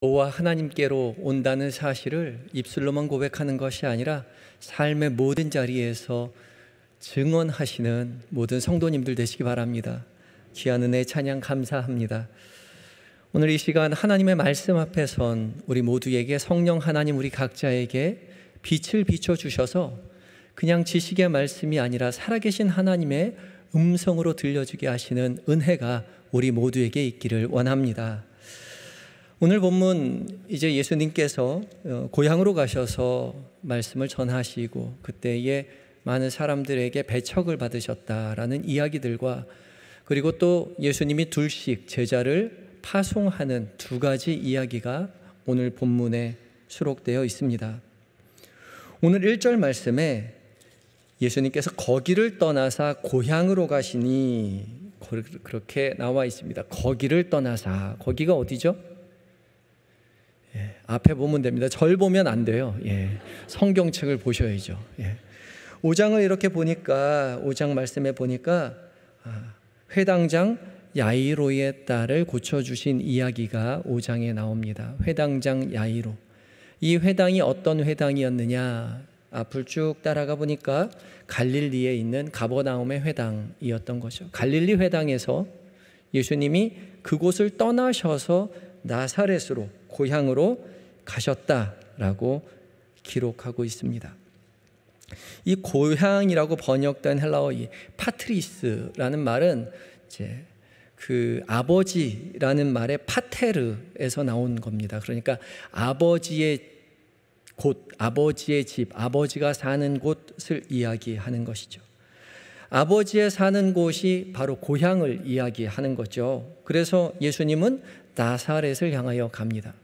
노아 하나님께로 온다는 사실을 입술로만 고백하는 것이 아니라 삶의 모든 자리에서 증언하시는 모든 성도님들 되시기 바랍니다. 귀한 은혜 찬양 감사합니다. 오늘 이 시간 하나님의 말씀 앞에 선 우리 모두에게 성령 하나님 우리 각자에게 빛을 비춰주셔서 그냥 지식의 말씀이 아니라 살아계신 하나님의 음성으로 들려주게 하시는 은혜가 우리 모두에게 있기를 원합니다. 오늘 본문 이제 예수님께서 고향으로 가셔서 말씀을 전하시고 그때에 많은 사람들에게 배척을 받으셨다라는 이야기들과 그리고 또 예수님이 둘씩 제자를 파송하는 두 가지 이야기가 오늘 본문에 수록되어 있습니다. 오늘 1절 말씀에 예수님께서 거기를 떠나사 고향으로 가시니 그렇게 나와 있습니다. 거기를 떠나사, 거기가 어디죠? 앞에 보면 됩니다. 절 보면 안 돼요. 성경책을 보셔야죠. 5장을 이렇게 보니까 5장 말씀에 보니까 회당장 야이로의 딸을 고쳐주신 이야기가 5장에 나옵니다. 회당장 야이로. 이 회당이 어떤 회당이었느냐? 앞을 쭉 따라가 보니까 갈릴리에 있는 가버나움의 회당이었던 거죠. 갈릴리 회당에서 예수님이 그곳을 떠나셔서 나사렛으로 고향으로 가셨다라고 기록하고 있습니다. 이 고향이라고 번역된 헬라어 이 파트리스라는 말은 이제 그 아버지라는 말의 파테르에서 나온 겁니다. 그러니까 아버지의 곳, 아버지의 집, 아버지가 사는 곳을 이야기하는 것이죠. 아버지의 사는 곳이 바로 고향을 이야기하는 거죠. 그래서 예수님은 나사렛을 향하여 갑니다.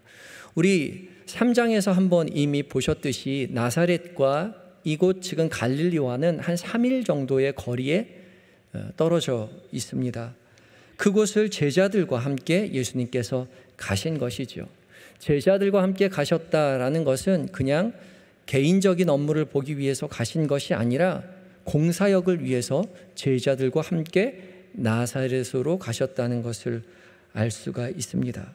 우리 3장에서 한번 이미 보셨듯이 나사렛과 이곳 지금 갈릴리와는 한 3일 정도의 거리에 떨어져 있습니다. 그곳을 제자들과 함께 예수님께서 가신 것이죠. 제자들과 함께 가셨다라는 것은 그냥 개인적인 업무를 보기 위해서 가신 것이 아니라 공사역을 위해서 제자들과 함께 나사렛으로 가셨다는 것을 알 수가 있습니다.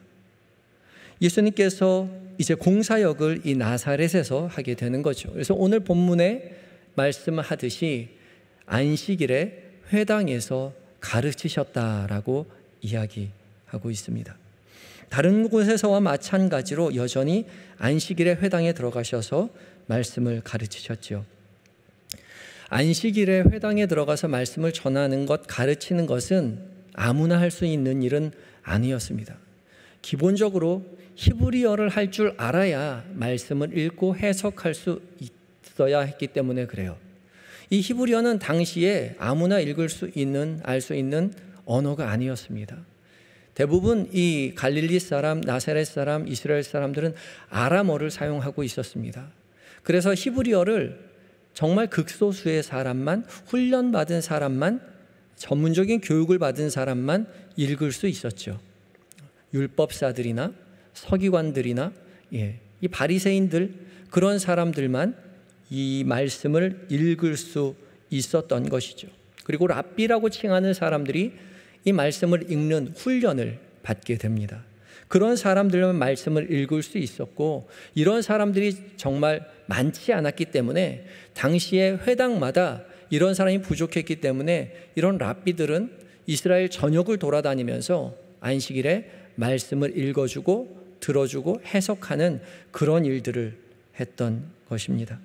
예수님께서 이제 공사역을 이 나사렛에서 하게 되는 거죠. 그래서 오늘 본문에 말씀하듯이 안식일에 회당에서 가르치셨다라고 이야기하고 있습니다. 다른 곳에서와 마찬가지로 여전히 안식일에 회당에 들어가셔서 말씀을 가르치셨죠. 안식일에 회당에 들어가서 말씀을 전하는 것, 가르치는 것은 아무나 할 수 있는 일은 아니었습니다. 기본적으로 히브리어를 할 줄 알아야 말씀을 읽고 해석할 수 있어야 했기 때문에 그래요. 이 히브리어는 당시에 아무나 읽을 수 있는, 알 수 있는 언어가 아니었습니다. 대부분 이 갈릴리 사람, 나사렛 사람, 이스라엘 사람들은 아람어를 사용하고 있었습니다. 그래서 히브리어를 정말 극소수의 사람만, 훈련받은 사람만, 전문적인 교육을 받은 사람만 읽을 수 있었죠. 율법사들이나 서기관들이나 이 바리새인들 그런 사람들만 이 말씀을 읽을 수 있었던 것이죠. 그리고 랍비라고 칭하는 사람들이 이 말씀을 읽는 훈련을 받게 됩니다. 그런 사람들만 말씀을 읽을 수 있었고 이런 사람들이 정말 많지 않았기 때문에 당시에 회당마다 이런 사람이 부족했기 때문에 이런 랍비들은 이스라엘 전역을 돌아다니면서 안식일에 말씀을 읽어주고 들어주고 해석하는 그런 일들을 했던 것입니다.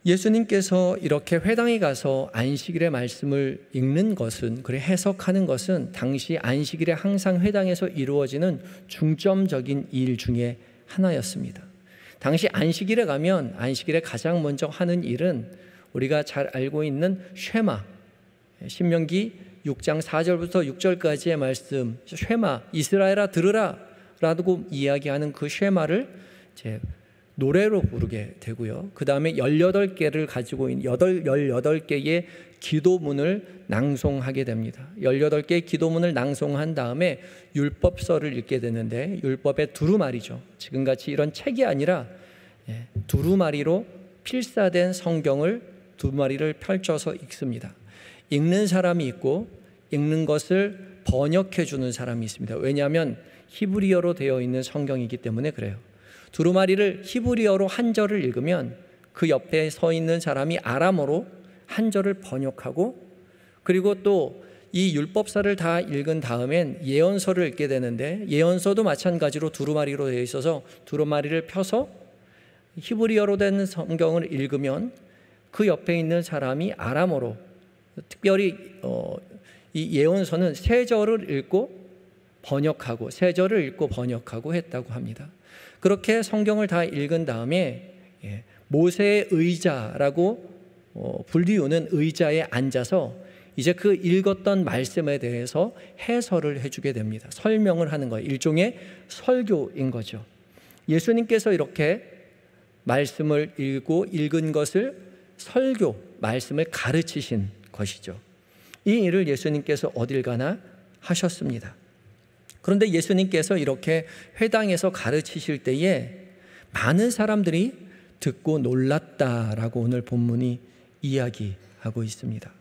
예수님께서 이렇게 회당에 가서 안식일의 말씀을 읽는 것은, 그래 해석하는 것은 당시 안식일에 항상 회당에서 이루어지는 중점적인 일 중에 하나였습니다. 당시 안식일에 가면 안식일에 가장 먼저 하는 일은 우리가 잘 알고 있는 쉐마, 신명기 6장 4절부터 6절까지의 말씀, 쉐마, 이스라엘아 들으라 라고 이야기하는 그 쉐마를 이제 노래로 부르게 되고요. 그 다음에 18개를 가지고 있는 18개의 기도문을 낭송하게 됩니다. 18개의 기도문을 낭송한 다음에 율법서를 읽게 되는데 율법의 두루마리죠. 지금같이 이런 책이 아니라 두루마리로 필사된 성경을 두루마리를 펼쳐서 읽습니다. 읽는 사람이 있고 읽는 것을 번역해 주는 사람이 있습니다. 왜냐하면 히브리어로 되어 있는 성경이기 때문에 그래요. 두루마리를 히브리어로 한 절을 읽으면 그 옆에 서 있는 사람이 아람어로 한 절을 번역하고, 그리고 또 이 율법사를 다 읽은 다음엔 예언서를 읽게 되는데, 예언서도 마찬가지로 두루마리로 되어 있어서 두루마리를 펴서 히브리어로 된 성경을 읽으면 그 옆에 있는 사람이 아람어로, 특별히 이 예언서는 세 절을 읽고 번역하고 세 절을 읽고 번역하고 했다고 합니다. 그렇게 성경을 다 읽은 다음에 모세의 의자라고 불리우는 의자에 앉아서 이제 그 읽었던 말씀에 대해서 해설을 해주게 됩니다. 설명을 하는 거예요. 일종의 설교인 거죠. 예수님께서 이렇게 말씀을 읽고 읽은 것을 설교, 말씀을 가르치신 것이죠. 이 일을 예수님께서 어딜 가나 하셨습니다. 그런데 예수님께서 이렇게 회당에서 가르치실 때에 많은 사람들이 듣고 놀랐다라고 오늘 본문이 이야기하고 있습니다.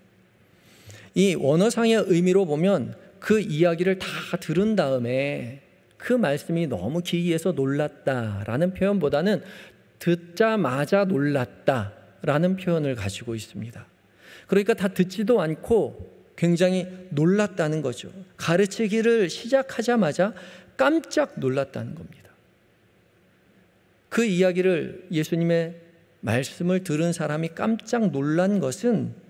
이 원어상의 의미로 보면 그 이야기를 다 들은 다음에 그 말씀이 너무 기이해서 놀랐다라는 표현보다는 듣자마자 놀랐다라는 표현을 가지고 있습니다. 그러니까 다 듣지도 않고 굉장히 놀랐다는 거죠. 가르치기를 시작하자마자 깜짝 놀랐다는 겁니다. 그 이야기를, 예수님의 말씀을 들은 사람이 깜짝 놀란 것은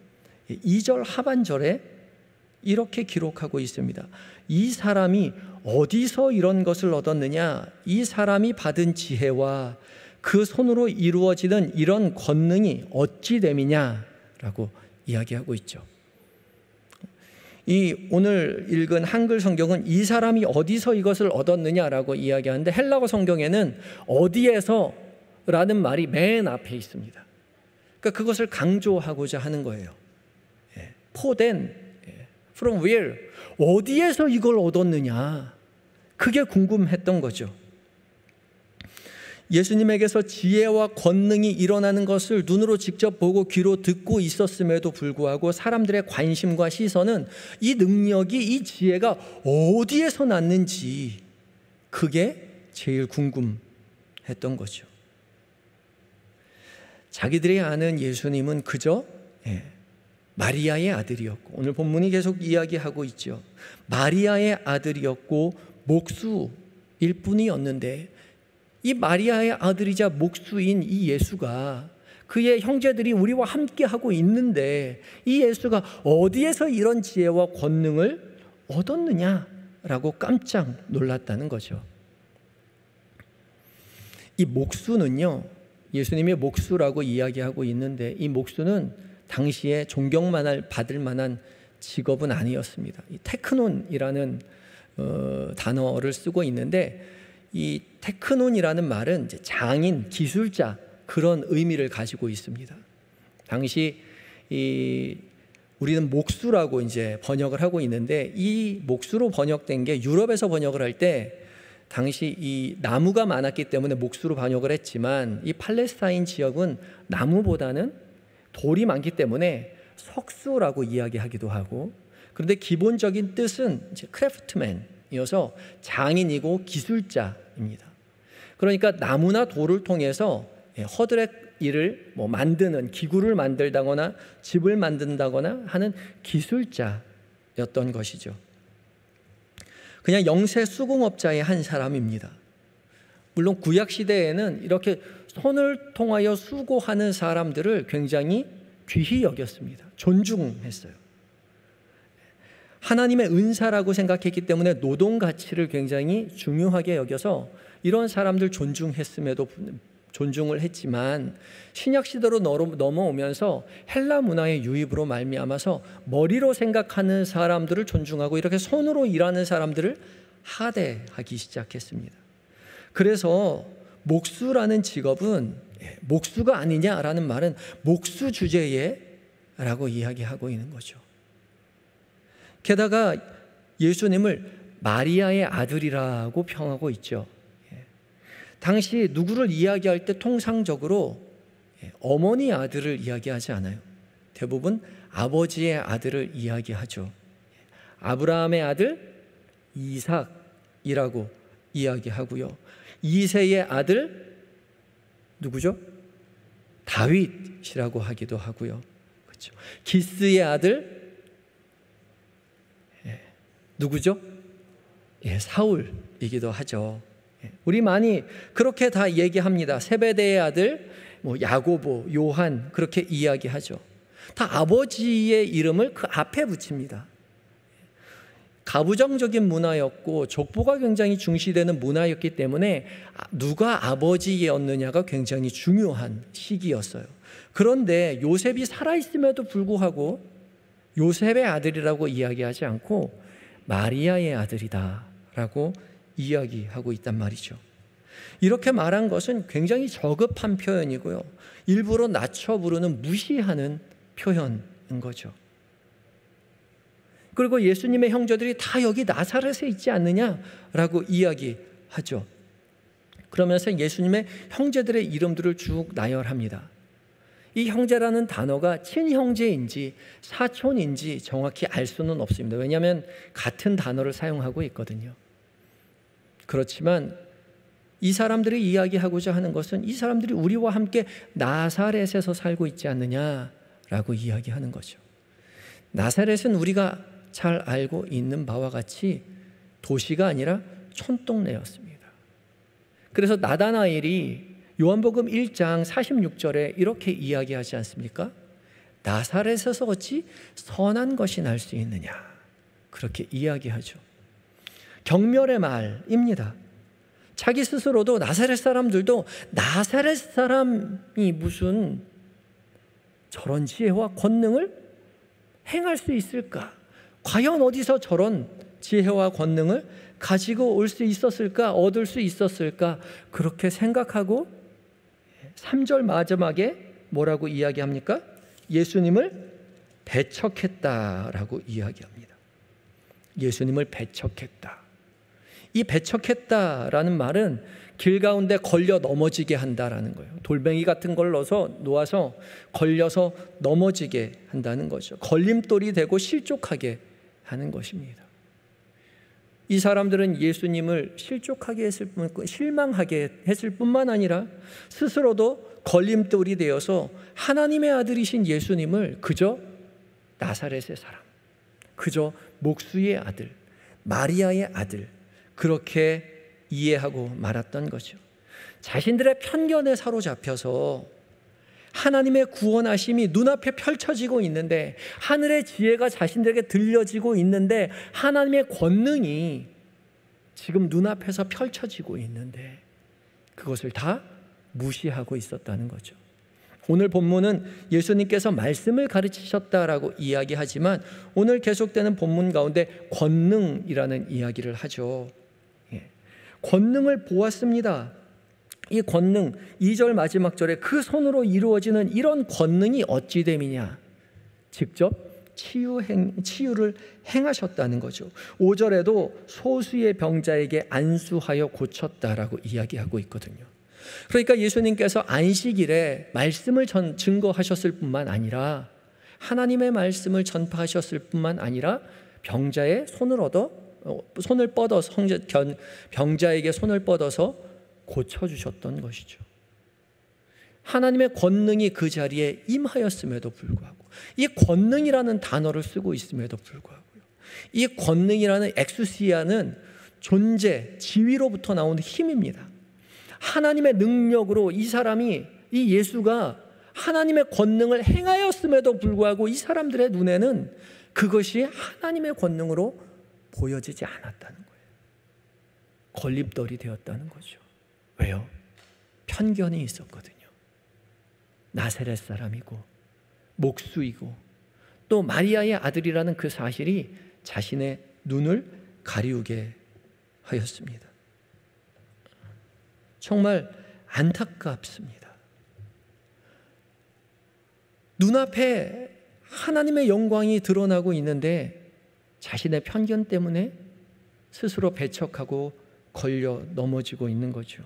2절 하반절에 이렇게 기록하고 있습니다. 이 사람이 어디서 이런 것을 얻었느냐? 이 사람이 받은 지혜와 그 손으로 이루어지는 이런 권능이 어찌 됨이냐라고 이야기하고 있죠. 이 오늘 읽은 한글 성경은 이 사람이 어디서 이것을 얻었느냐라고 이야기하는데, 헬라어 성경에는 어디에서 라는 말이 맨 앞에 있습니다. 그러니까 그것을 강조하고자 하는 거예요. 포된, from where, 어디에서 이걸 얻었느냐, 그게 궁금했던 거죠. 예수님에게서 지혜와 권능이 일어나는 것을 눈으로 직접 보고 귀로 듣고 있었음에도 불구하고 사람들의 관심과 시선은 이 능력이, 이 지혜가 어디에서 났는지, 그게 제일 궁금했던 거죠. 자기들이 아는 예수님은 그저 마리아의 아들이었고, 오늘 본문이 계속 이야기하고 있죠. 마리아의 아들이었고 목수일 뿐이었는데, 이 마리아의 아들이자 목수인 이 예수가, 그의 형제들이 우리와 함께 하고 있는데 이 예수가 어디에서 이런 지혜와 권능을 얻었느냐라고 깜짝 놀랐다는 거죠. 이 목수는요, 예수님의 목수라고 이야기하고 있는데, 이 목수는 당시에 존경만 받을 만한 직업은 아니었습니다. 이 테크논이라는 단어를 쓰고 있는데, 이 테크논이라는 말은 이제 장인, 기술자, 그런 의미를 가지고 있습니다. 당시 우리는 목수라고 이제 번역을 하고 있는데, 이 목수로 번역된 게 유럽에서 번역을 할 때 당시 이 나무가 많았기 때문에 목수로 번역을 했지만, 이 팔레스타인 지역은 나무보다는 돌이 많기 때문에 석수라고 이야기하기도 하고, 그런데 기본적인 뜻은 이제 크래프트맨이어서 장인이고 기술자입니다. 그러니까 나무나 돌을 통해서 허들의 일을 만드는, 기구를 만들다거나 집을 만든다거나 하는 기술자였던 것이죠. 그냥 영세 수공업자의 한 사람입니다. 물론 구약 시대에는 이렇게 손을 통하여 수고하는 사람들을 굉장히 귀히 여겼습니다. 존중했어요. 하나님의 은사라고 생각했기 때문에 노동 가치를 굉장히 중요하게 여겨서 이런 사람들 존중을 했지만, 신약 시대로 넘어오면서 헬라 문화의 유입으로 말미암아서 머리로 생각하는 사람들을 존중하고 이렇게 손으로 일하는 사람들을 하대하기 시작했습니다. 그래서 목수라는 직업은 목수가 아니냐라는 말은 목수 주제에라고 이야기하고 있는 거죠. 게다가 예수님을 마리아의 아들이라고 평하고 있죠. 당시 누구를 이야기할 때 통상적으로 어머니 아들을 이야기하지 않아요. 대부분 아버지의 아들을 이야기하죠. 아브라함의 아들 이삭이라고 이야기하고요. 이새의 아들 누구죠? 다윗이라고 하기도 하고요. 그렇죠. 기스의 아들 누구죠? 사울이기도 하죠. 우리 많이 그렇게 다 얘기합니다. 세베대의 아들 야고보, 요한 그렇게 이야기하죠. 다 아버지의 이름을 그 앞에 붙입니다. 가부장적인 문화였고 족보가 굉장히 중시되는 문화였기 때문에 누가 아버지였느냐가 굉장히 중요한 시기였어요. 그런데 요셉이 살아있음에도 불구하고 요셉의 아들이라고 이야기하지 않고 마리아의 아들이다라고 이야기하고 있단 말이죠. 이렇게 말한 것은 굉장히 저급한 표현이고요. 일부러 낮춰 부르는 무시하는 표현인 거죠. 그리고 예수님의 형제들이 다 여기 나사렛에 있지 않느냐라고 이야기하죠. 그러면서 예수님의 형제들의 이름들을 쭉 나열합니다. 이 형제라는 단어가 친형제인지 사촌인지 정확히 알 수는 없습니다. 왜냐하면 같은 단어를 사용하고 있거든요. 그렇지만 이 사람들이 이야기하고자 하는 것은 이 사람들이 우리와 함께 나사렛에서 살고 있지 않느냐라고 이야기하는 거죠. 나사렛은 우리가 잘 알고 있는 바와 같이 도시가 아니라 촌동네였습니다. 그래서 나다나엘이 요한복음 1장 46절에 이렇게 이야기하지 않습니까? 나사렛에서 어찌 선한 것이 날 수 있느냐, 그렇게 이야기하죠. 경멸의 말입니다. 자기 스스로도 나사렛 사람들도 나사렛 사람이 무슨 저런 지혜와 권능을 행할 수 있을까? 과연 어디서 저런 지혜와 권능을 가지고 올 수 있었을까? 얻을 수 있었을까? 그렇게 생각하고 3절 마지막에 뭐라고 이야기합니까? 예수님을 배척했다라고 이야기합니다. 예수님을 배척했다. 이 배척했다라는 말은 길 가운데 걸려 넘어지게 한다라는 거예요. 돌멩이 같은 걸 놓아서 걸려서 넘어지게 한다는 거죠. 걸림돌이 되고 실족하게 하는 것입니다. 이 사람들은 예수님을 실족하게 했을 뿐, 실망하게 했을 뿐만 아니라 스스로도 걸림돌이 되어서 하나님의 아들이신 예수님을 그저 나사렛의 사람, 그저 목수의 아들, 마리아의 아들, 그렇게 이해하고 말았던 거죠. 자신들의 편견에 사로잡혀서 하나님의 구원하심이 눈앞에 펼쳐지고 있는데, 하늘의 지혜가 자신들에게 들려지고 있는데, 하나님의 권능이 지금 눈앞에서 펼쳐지고 있는데 그것을 다 무시하고 있었다는 거죠. 오늘 본문은 예수님께서 말씀을 가르치셨다라고 이야기하지만 오늘 계속되는 본문 가운데 권능이라는 이야기를 하죠. 권능을 보았습니다. 이 권능, 2절 마지막 절에 그 손으로 이루어지는 이런 권능이 어찌 됨이냐, 직접 치유를 행하셨다는 거죠. 5절에도 소수의 병자에게 안수하여 고쳤다라고 이야기하고 있거든요. 그러니까 예수님께서 안식일에 말씀을 증거하셨을 뿐만 아니라, 하나님의 말씀을 전파하셨을 뿐만 아니라 병자의 손을 뻗어서 병자에게 손을 뻗어서 고쳐주셨던 것이죠. 하나님의 권능이 그 자리에 임하였음에도 불구하고, 이 권능이라는 단어를 쓰고 있음에도 불구하고요, 이 권능이라는 엑수시아는 존재, 지위로부터 나오는 힘입니다. 하나님의 능력으로 이 예수가 하나님의 권능을 행하였음에도 불구하고 이 사람들의 눈에는 그것이 하나님의 권능으로 보여지지 않았다는 거예요. 걸림돌이 되었다는 거죠. 왜요? 편견이 있었거든요. 나사렛 사람이고 목수이고 또 마리아의 아들이라는 그 사실이 자신의 눈을 가리우게 하였습니다. 정말 안타깝습니다. 눈앞에 하나님의 영광이 드러나고 있는데 자신의 편견 때문에 스스로 배척하고 걸려 넘어지고 있는 거죠.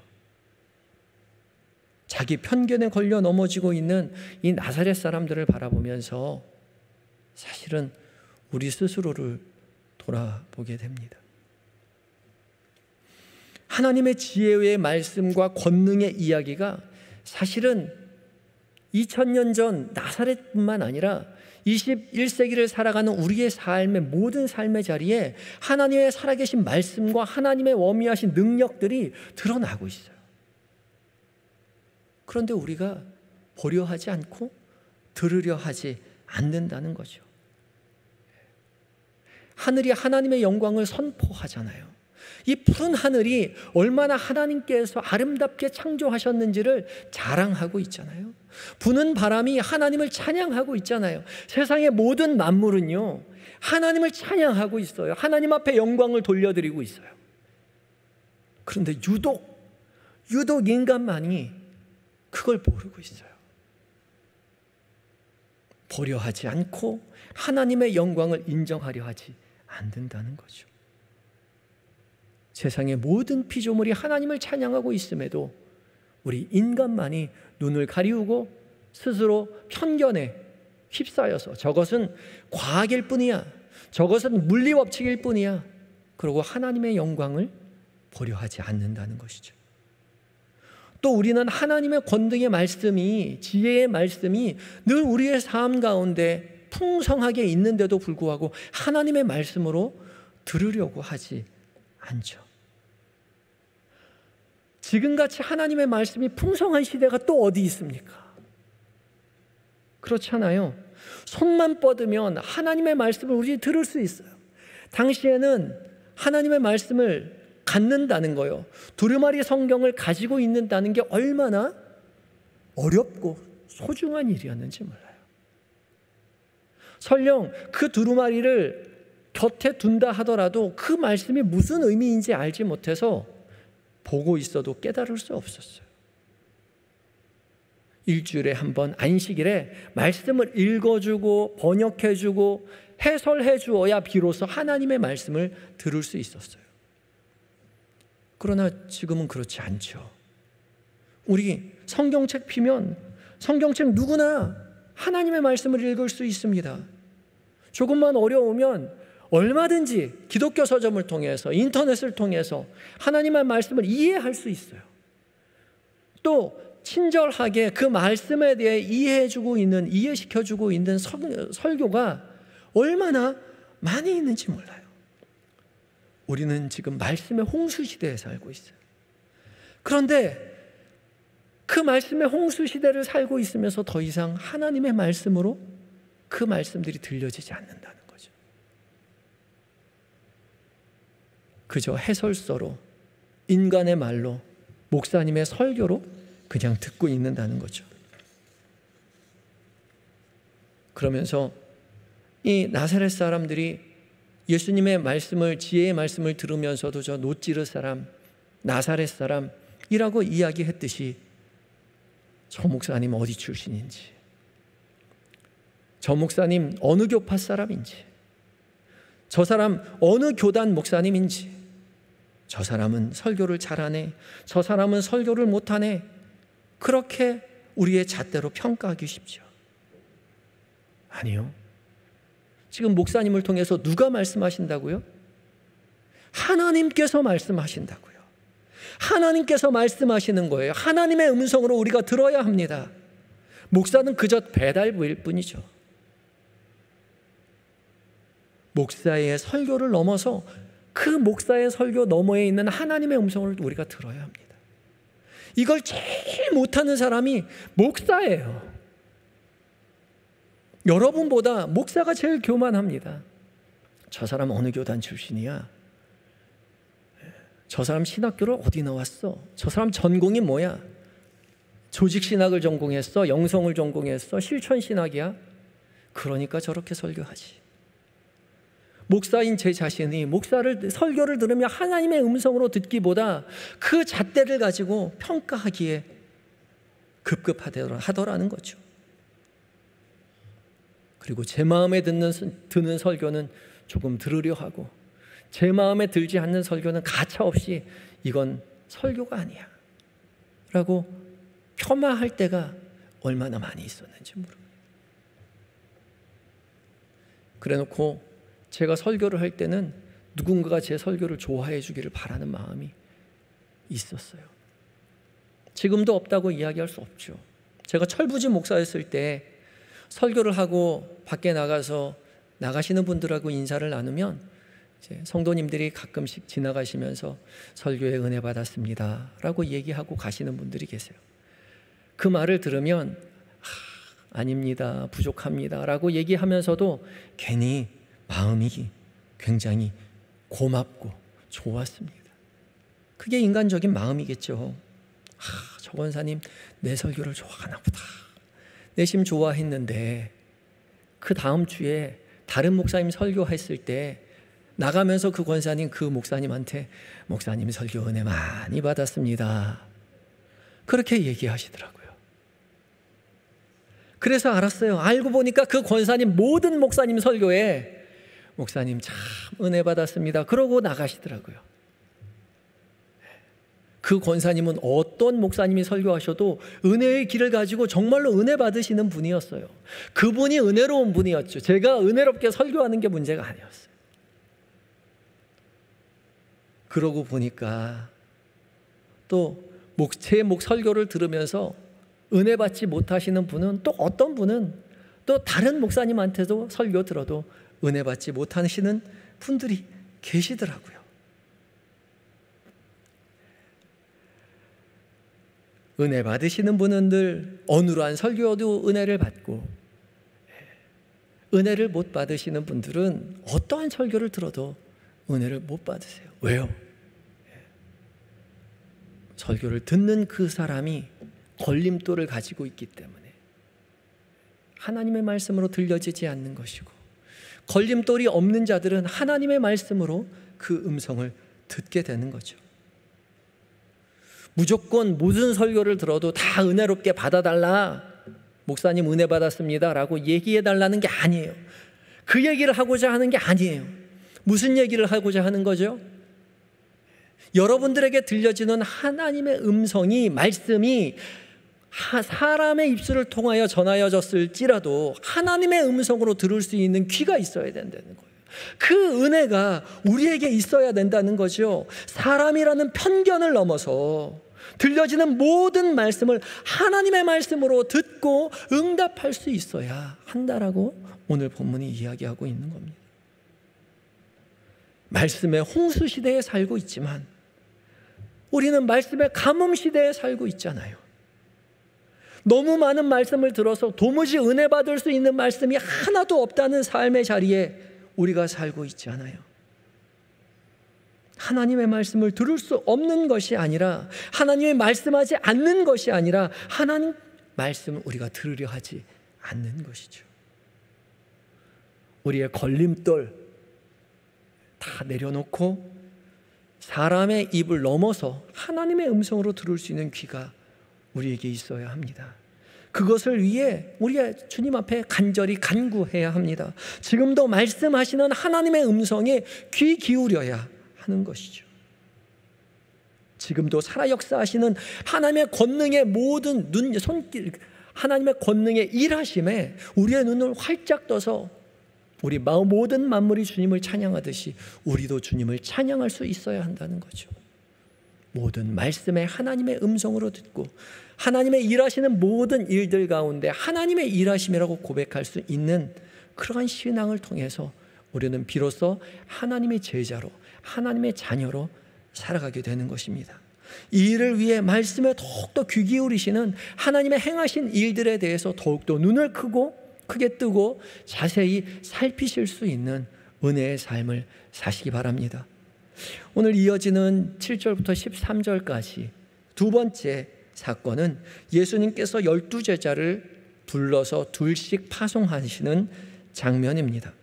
자기 편견에 걸려 넘어지고 있는 이 나사렛 사람들을 바라보면서 사실은 우리 스스로를 돌아보게 됩니다. 하나님의 지혜의 말씀과 권능의 이야기가 사실은 2000년 전 나사렛뿐만 아니라 21세기를 살아가는 우리의 삶의 모든 삶의 자리에 하나님의 살아계신 말씀과 하나님의 워미하신 능력들이 드러나고 있어요. 그런데 우리가 보려 하지 않고 들으려 하지 않는다는 거죠. 하늘이 하나님의 영광을 선포하잖아요. 이 푸른 하늘이 얼마나 하나님께서 아름답게 창조하셨는지를 자랑하고 있잖아요. 부는 바람이 하나님을 찬양하고 있잖아요. 세상의 모든 만물은요, 하나님을 찬양하고 있어요. 하나님 앞에 영광을 돌려드리고 있어요. 그런데 유독 인간만이 그걸 모르고 있어요. 보려 하지 않고 하나님의 영광을 인정하려 하지 않는다는 거죠. 세상의 모든 피조물이 하나님을 찬양하고 있음에도 우리 인간만이 눈을 가리우고 스스로 편견에 휩싸여서 저것은 과학일 뿐이야, 저것은 물리법칙일 뿐이야, 그리고 하나님의 영광을 보려 하지 않는다는 것이죠. 또 우리는 하나님의 권능의 말씀이, 지혜의 말씀이 늘 우리의 삶 가운데 풍성하게 있는데도 불구하고 하나님의 말씀으로 들으려고 하지 않죠. 지금같이 하나님의 말씀이 풍성한 시대가 또 어디 있습니까? 그렇잖아요. 손만 뻗으면 하나님의 말씀을 우리 들을 수 있어요. 당시에는 하나님의 말씀을 갖는다는 거요, 두루마리 성경을 가지고 있는다는 게 얼마나 어렵고 소중한 일이었는지 몰라요. 설령 그 두루마리를 곁에 둔다 하더라도 그 말씀이 무슨 의미인지 알지 못해서 보고 있어도 깨달을 수 없었어요. 일주일에 한 번 안식일에 말씀을 읽어주고 번역해주고 해설해 주어야 비로소 하나님의 말씀을 들을 수 있었어요. 그러나 지금은 그렇지 않죠. 우리 성경책 피면 성경책 누구나 하나님의 말씀을 읽을 수 있습니다. 조금만 어려우면 얼마든지 기독교 서점을 통해서, 인터넷을 통해서 하나님의 말씀을 이해할 수 있어요. 또 친절하게 그 말씀에 대해 이해시켜주고 있는 설교가 얼마나 많이 있는지 몰라요. 우리는 지금 말씀의 홍수 시대에 살고 있어요. 그런데 그 말씀의 홍수 시대를 살고 있으면서 더 이상 하나님의 말씀으로 그 말씀들이 들려지지 않는다는 거죠. 그저 해설서로, 인간의 말로, 목사님의 설교로 그냥 듣고 있는다는 거죠. 그러면서 이 나사렛 사람들이 예수님의 말씀을, 지혜의 말씀을 들으면서도 저 노찌르 사람, 나사렛 사람이라고 이야기했듯이 저 목사님 어디 출신인지, 저 목사님 어느 교파 사람인지, 저 사람 어느 교단 목사님인지, 저 사람은 설교를 잘하네, 저 사람은 설교를 못하네, 그렇게 우리의 잣대로 평가하기 쉽죠. 아니요. 지금 목사님을 통해서 누가 말씀하신다고요? 하나님께서 말씀하신다고요. 하나님께서 말씀하시는 거예요. 하나님의 음성으로 우리가 들어야 합니다. 목사는 그저 배달부일 뿐이죠. 목사의 설교를 넘어서 그 목사의 설교 너머에 있는 하나님의 음성을 우리가 들어야 합니다. 이걸 제일 못하는 사람이 목사예요. 여러분보다 목사가 제일 교만합니다. 저 사람 어느 교단 출신이야? 저 사람 신학교를 어디 나왔어? 저 사람 전공이 뭐야? 조직신학을 전공했어? 영성을 전공했어? 실천신학이야? 그러니까 저렇게 설교하지. 목사인 제 자신이 설교를 들으며 하나님의 음성으로 듣기보다 그 잣대를 가지고 평가하기에 급급하더라는 거죠. 그리고 제 마음에 드는 설교는 조금 들으려 하고, 제 마음에 들지 않는 설교는 가차없이 이건 설교가 아니야 라고 폄하할 때가 얼마나 많이 있었는지 모릅니다. 그래놓고 제가 설교를 할 때는 누군가가 제 설교를 좋아해 주기를 바라는 마음이 있었어요. 지금도 없다고 이야기할 수 없죠. 제가 철부지 목사였을 때 설교를 하고 밖에 나가시는 분들하고 인사를 나누면 이제 성도님들이 가끔씩 지나가시면서 설교에 은혜 받았습니다 라고 얘기하고 가시는 분들이 계세요. 그 말을 들으면 아닙니다, 부족합니다 라고 얘기하면서도 괜히 마음이 굉장히 고맙고 좋았습니다. 그게 인간적인 마음이겠죠. 저 권사님 내 설교를 좋아하나 보다. 내심 좋아했는데 그 다음 주에 다른 목사님 설교했을 때 나가면서 그 권사님 그 목사님한테 목사님 설교 은혜 많이 받았습니다 그렇게 얘기하시더라고요. 그래서 알았어요. 알고 보니까 그 권사님 모든 목사님 설교에 목사님 참 은혜 받았습니다 그러고 나가시더라고요. 그 권사님은 어떤 목사님이 설교하셔도 은혜의 길을 가지고 정말로 은혜 받으시는 분이었어요. 그분이 은혜로운 분이었죠. 제가 은혜롭게 설교하는 게 문제가 아니었어요. 그러고 보니까 또 제 설교를 들으면서 은혜 받지 못하시는 분은 또 어떤 분은 또 다른 목사님한테도 설교 들어도 은혜 받지 못하시는 분들이 계시더라고요. 은혜 받으시는 분은 늘 어눌한 설교도 은혜를 받고 은혜를 못 받으시는 분들은 어떠한 설교를 들어도 은혜를 못 받으세요. 왜요? 설교를 듣는 그 사람이 걸림돌을 가지고 있기 때문에 하나님의 말씀으로 들려지지 않는 것이고, 걸림돌이 없는 자들은 하나님의 말씀으로 그 음성을 듣게 되는 거죠. 무조건 무슨 설교를 들어도 다 은혜롭게 받아달라, 목사님 은혜 받았습니다 라고 얘기해달라는 게 아니에요. 그 얘기를 하고자 하는 게 아니에요. 무슨 얘기를 하고자 하는 거죠? 여러분들에게 들려지는 하나님의 음성이, 말씀이 사람의 입술을 통하여 전하여졌을지라도 하나님의 음성으로 들을 수 있는 귀가 있어야 된다는 거예요. 그 은혜가 우리에게 있어야 된다는 거죠. 사람이라는 편견을 넘어서 들려지는 모든 말씀을 하나님의 말씀으로 듣고 응답할 수 있어야 한다라고 오늘 본문이 이야기하고 있는 겁니다. 말씀의 홍수 시대에 살고 있지만 우리는 말씀의 가뭄 시대에 살고 있잖아요. 너무 많은 말씀을 들어서 도무지 은혜 받을 수 있는 말씀이 하나도 없다는 삶의 자리에 우리가 살고 있지 않아요. 하나님의 말씀을 들을 수 없는 것이 아니라, 하나님의 말씀하지 않는 것이 아니라 하나님 말씀을 우리가 들으려 하지 않는 것이죠. 우리의 걸림돌 다 내려놓고 사람의 입을 넘어서 하나님의 음성으로 들을 수 있는 귀가 우리에게 있어야 합니다. 그것을 위해 우리가 주님 앞에 간절히 간구해야 합니다. 지금도 말씀하시는 하나님의 음성에 귀 기울여야 하는 것이죠. 지금도 살아 역사하시는 하나님의 권능의 모든 손길, 하나님의 권능의 일하심에 우리의 눈을 활짝 떠서 우리 모든 만물이 주님을 찬양하듯이 우리도 주님을 찬양할 수 있어야 한다는 거죠. 모든 말씀에 하나님의 음성으로 듣고 하나님의 일하시는 모든 일들 가운데 하나님의 일하심이라고 고백할 수 있는 그러한 신앙을 통해서 우리는 비로소 하나님의 제자로, 하나님의 자녀로 살아가게 되는 것입니다. 이 일을 위해 말씀에 더욱더 귀 기울이시는 하나님의 행하신 일들에 대해서 더욱더 눈을 크게 뜨고 자세히 살피실 수 있는 은혜의 삶을 사시기 바랍니다. 오늘 이어지는 7절부터 13절까지 두 번째 사건은 예수님께서 12제자를 불러서 둘씩 파송하시는 장면입니다.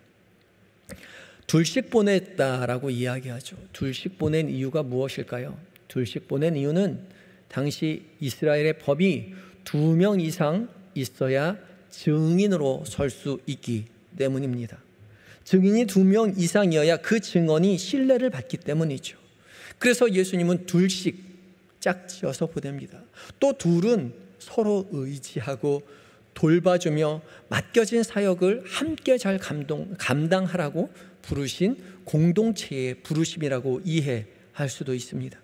둘씩 보냈다라고 이야기하죠. 둘씩 보낸 이유가 무엇일까요? 둘씩 보낸 이유는 당시 이스라엘의 법이 2명 이상 있어야 증인으로 설 수 있기 때문입니다. 증인이 2명 이상이어야 그 증언이 신뢰를 받기 때문이죠. 그래서 예수님은 둘씩 짝지어서 보냅니다. 또 둘은 서로 의지하고 돌봐주며 맡겨진 사역을 함께 잘 감당하라고 부르신 공동체의 부르심이라고 이해할 수도 있습니다.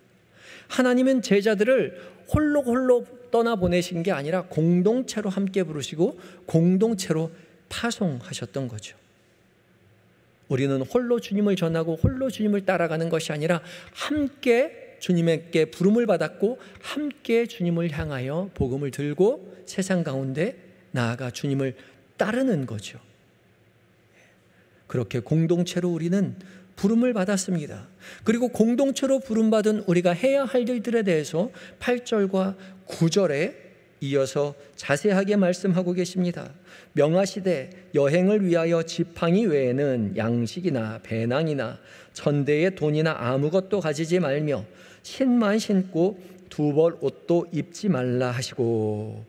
하나님은 제자들을 홀로 떠나보내신 게 아니라 공동체로 함께 부르시고 공동체로 파송하셨던 거죠. 우리는 홀로 주님을 전하고 홀로 주님을 따라가는 것이 아니라 함께 주님께 부름을 받았고 함께 주님을 향하여 복음을 들고 세상 가운데 나아가 주님을 따르는 거죠. 그렇게 공동체로 우리는 부름을 받았습니다. 그리고 공동체로 부름받은 우리가 해야 할 일들에 대해서 8절과 9절에 이어서 자세하게 말씀하고 계십니다. 명하시되 여행을 위하여 지팡이 외에는 양식이나 배낭이나 전대의 돈이나 아무것도 가지지 말며 신만 신고 두 벌 옷도 입지 말라 하시고,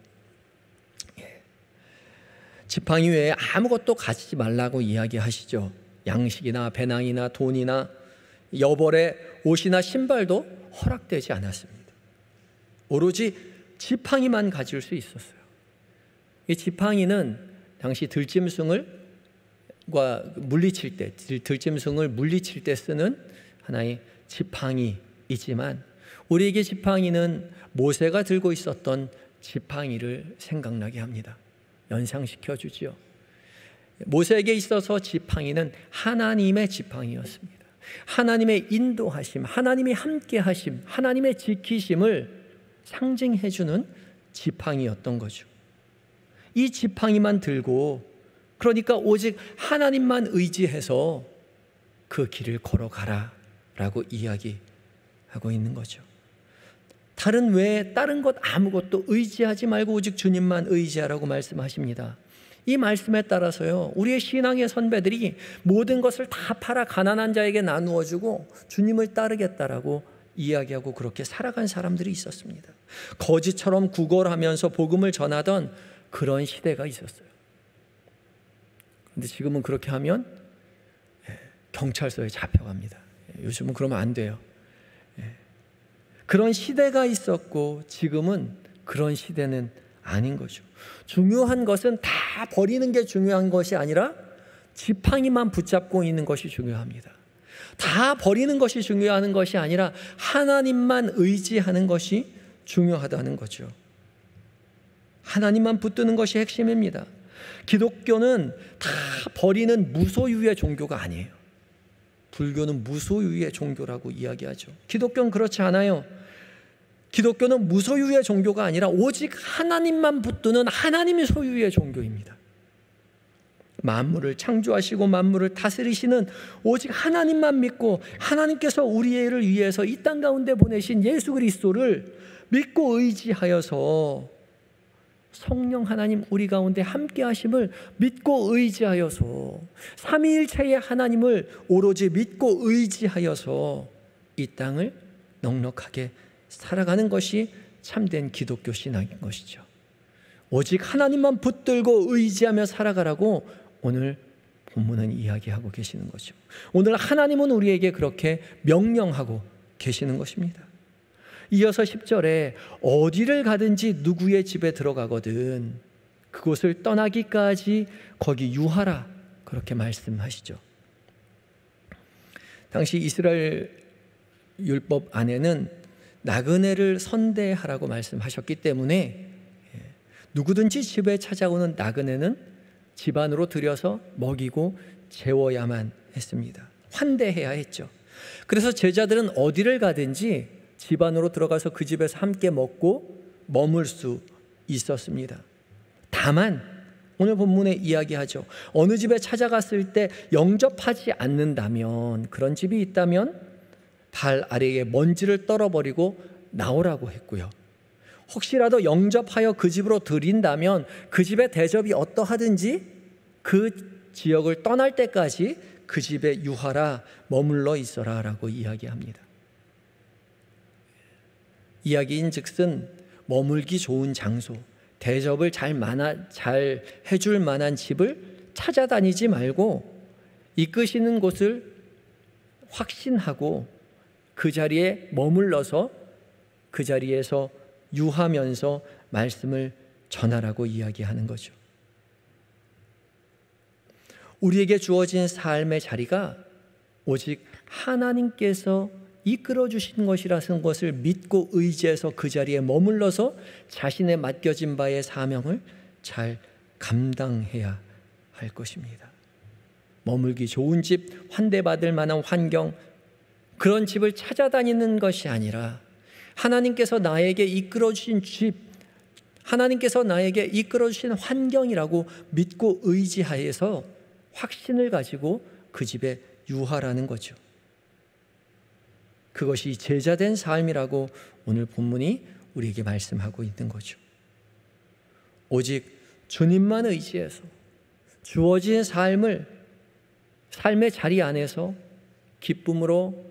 지팡이 외에 아무것도 가지지 말라고 이야기하시죠. 양식이나 배낭이나 돈이나 여벌의 옷이나 신발도 허락되지 않았습니다. 오로지 지팡이만 가질 수 있었어요. 이 지팡이는 당시 들짐승을 물리칠 때 쓰는 하나의 지팡이이지만, 우리에게 지팡이는 모세가 들고 있었던 지팡이를 생각나게 합니다. 연상시켜 주지요. 모세에게 있어서 지팡이는 하나님의 지팡이였습니다. 하나님의 인도하심, 하나님의 함께하심, 하나님의 지키심을 상징해 주는 지팡이였던 거죠. 이 지팡이만 들고, 그러니까 오직 하나님만 의지해서 그 길을 걸어가라 라고 이야기하고 있는 거죠. 다른 것 아무것도 의지하지 말고 오직 주님만 의지하라고 말씀하십니다. 이 말씀에 따라서요, 우리의 신앙의 선배들이 모든 것을 다 팔아 가난한 자에게 나누어 주고 주님을 따르겠다라고 이야기하고 그렇게 살아간 사람들이 있었습니다. 거지처럼 구걸하면서 복음을 전하던 그런 시대가 있었어요. 그런데 지금은 그렇게 하면 경찰서에 잡혀갑니다. 요즘은 그러면 안 돼요. 그런 시대가 있었고 지금은 그런 시대는 아닌 거죠. 중요한 것은 다 버리는 게 중요한 것이 아니라 지팡이만 붙잡고 있는 것이 중요합니다. 다 버리는 것이 중요한 것이 아니라 하나님만 의지하는 것이 중요하다는 거죠. 하나님만 붙드는 것이 핵심입니다. 기독교는 다 버리는 무소유의 종교가 아니에요. 불교는 무소유의 종교라고 이야기하죠. 기독교는 그렇지 않아요. 기독교는 무소유의 종교가 아니라 오직 하나님만 붙드는 하나님의 소유의 종교입니다. 만물을 창조하시고 만물을 다스리시는 오직 하나님만 믿고, 하나님께서 우리를 위해서 이 땅 가운데 보내신 예수 그리스도를 믿고 의지하여서, 성령 하나님 우리 가운데 함께 하심을 믿고 의지하여서, 삼위일체의 하나님을 오로지 믿고 의지하여서 이 땅을 넉넉하게 살아가는 것이 참된 기독교 신앙인 것이죠. 오직 하나님만 붙들고 의지하며 살아가라고 오늘 본문은 이야기하고 계시는 거죠. 오늘 하나님은 우리에게 그렇게 명령하고 계시는 것입니다. 이어서 10절에 어디를 가든지 누구의 집에 들어가거든 그곳을 떠나기까지 거기 유하라, 그렇게 말씀하시죠. 당시 이스라엘 율법 안에는 나그네를 선대하라고 말씀하셨기 때문에 누구든지 집에 찾아오는 나그네는 집 안으로 들여서 먹이고 재워야만 했습니다. 환대해야 했죠. 그래서 제자들은 어디를 가든지 집 안으로 들어가서 그 집에서 함께 먹고 머물 수 있었습니다. 다만 오늘 본문에 이야기하죠. 어느 집에 찾아갔을 때 영접하지 않는다면, 그런 집이 있다면 발 아래에 먼지를 떨어버리고 나오라고 했고요. 혹시라도 영접하여 그 집으로 들인다면 그 집의 대접이 어떠하든지 그 지역을 떠날 때까지 그 집에 유하라, 머물러 있어라 라고 이야기합니다. 이야기인 즉슨 머물기 좋은 장소, 대접을 잘 해줄 만한 집을 찾아다니지 말고 이끄시는 곳을 확신하고 그 자리에 머물러서 그 자리에서 유하면서 말씀을 전하라고 이야기하는 거죠. 우리에게 주어진 삶의 자리가 오직 하나님께서 이끌어 주신 것이라는 것을 믿고 의지해서 그 자리에 머물러서 자신의 맡겨진 바의 사명을 잘 감당해야 할 것입니다. 머물기 좋은 집, 환대받을 만한 환경, 그런 집을 찾아다니는 것이 아니라 하나님께서 나에게 이끌어 주신 집, 하나님께서 나에게 이끌어 주신 환경이라고 믿고 의지하여서 확신을 가지고 그 집에 유하라는 거죠. 그것이 제자된 삶이라고 오늘 본문이 우리에게 말씀하고 있는 거죠. 오직 주님만 의지해서 주어진 삶의 자리 안에서 기쁨으로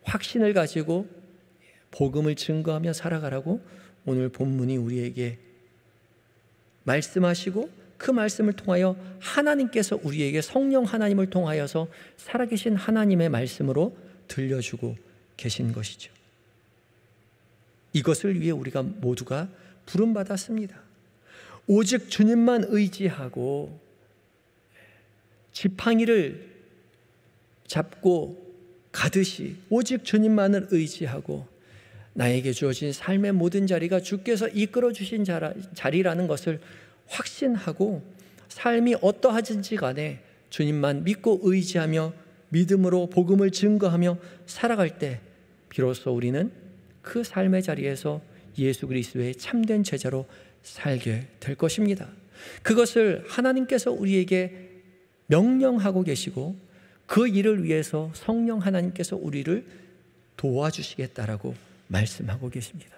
확신을 가지고 복음을 증거하며 살아가라고 오늘 본문이 우리에게 말씀하시고, 그 말씀을 통하여 하나님께서 우리에게 성령 하나님을 통하여서 살아계신 하나님의 말씀으로 들려주고 계신 것이죠. 이것을 위해 우리가 모두가 부름받았습니다. 오직 주님만 의지하고 지팡이를 잡고 가듯이 오직 주님만을 의지하고 나에게 주어진 삶의 모든 자리가 주께서 이끌어 주신 자리라는 것을 확신하고 삶이 어떠하든지 간에 주님만 믿고 의지하며 믿음으로 복음을 증거하며 살아갈 때 비로소 우리는 그 삶의 자리에서 예수 그리스도의 참된 제자로 살게 될 것입니다. 그것을 하나님께서 우리에게 명령하고 계시고 그 일을 위해서 성령 하나님께서 우리를 도와주시겠다라고 말씀하고 계십니다.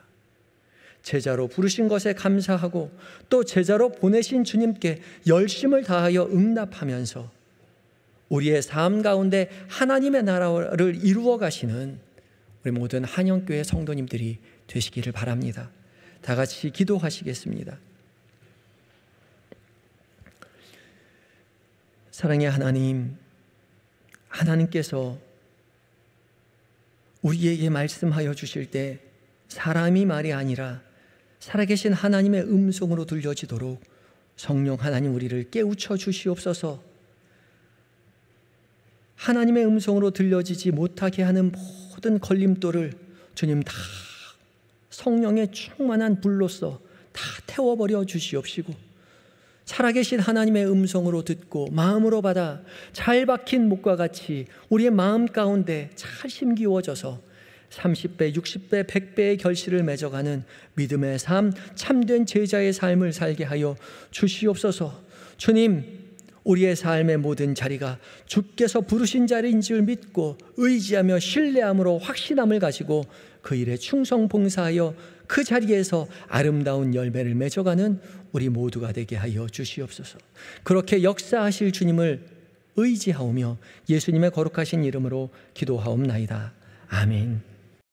제자로 부르신 것에 감사하고 또 제자로 보내신 주님께 열심을 다하여 응답하면서 우리의 삶 가운데 하나님의 나라를 이루어 가시는 우리 모든 한영교회 성도님들이 되시기를 바랍니다. 다 같이 기도하시겠습니다. 사랑의 하나님, 하나님께서 우리에게 말씀하여 주실 때 사람이 말이 아니라 살아계신 하나님의 음성으로 들려지도록 성령 하나님 우리를 깨우쳐 주시옵소서. 하나님의 음성으로 들려지지 못하게 하는 모든 걸림돌을 주님 다 성령의 충만한 불로써 다 태워버려 주시옵시고, 살아계신 하나님의 음성으로 듣고 마음으로 받아 잘 박힌 목과 같이 우리의 마음 가운데 잘 심기워져서 30배, 60배, 100배의 결실을 맺어가는 믿음의 삶, 참된 제자의 삶을 살게 하여 주시옵소서. 주님, 우리의 삶의 모든 자리가 주께서 부르신 자리인 줄 믿고 의지하며 신뢰함으로 확신함을 가지고 그 일에 충성 봉사하여 그 자리에서 아름다운 열매를 맺어가는 우리 모두가 되게 하여 주시옵소서. 그렇게 역사하실 주님을 의지하오며 예수님의 거룩하신 이름으로 기도하옵나이다. 아멘.